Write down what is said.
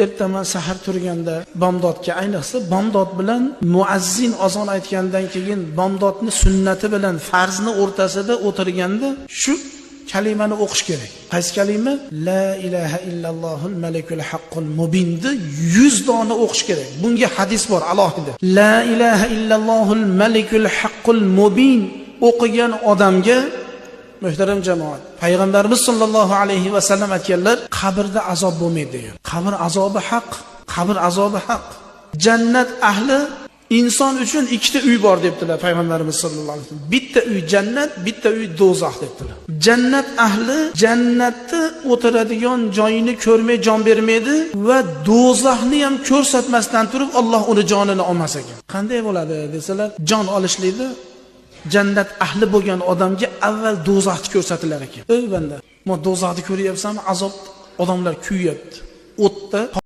ertaman sahar turganda bomdodga, ayniqsa bomdod bilan muazzin azon aytgandan keyin bomdodni sunnati bilan farzni o'rtasida o'tirganda shu kalimani o'qish kerak. Qaysi kalima? La ilaha illallohul malikul haqqul mubinni 100 dona o'qish kerak. Bunga hadis bor alohida. La ilaha illallohul malikul haqqul mubin o'qigan odamga, muhtaram jamoat, payg'ambarimiz sollallohu alayhi va sallam aytganlar, qabrda azob bo'lmaydi degan. Qabr azobi haq, qabr azobi haq. Jannat ahli inson uchun ikkita uy bor debdilar payg'ambarimiz sollallohu alayhi vasallam. Bitta uy jannat, bitta uy do'zax debdilar. Jannat ahli jannatda o'tiradigan joyini ko'rmay jon bermaydi va do'zaxni ham ko'rsatmasdan turib Alloh uni jonini olmas ekan. Qanday bo'ladi desalar, jon olishlikda jannat ahli bo'lgan odamga avval do'zaxni ko'rsatilar ekan. Ey banda, men do'zaxni ko'ryapsanmi? Azob, odamlar kuyyapti. O'tda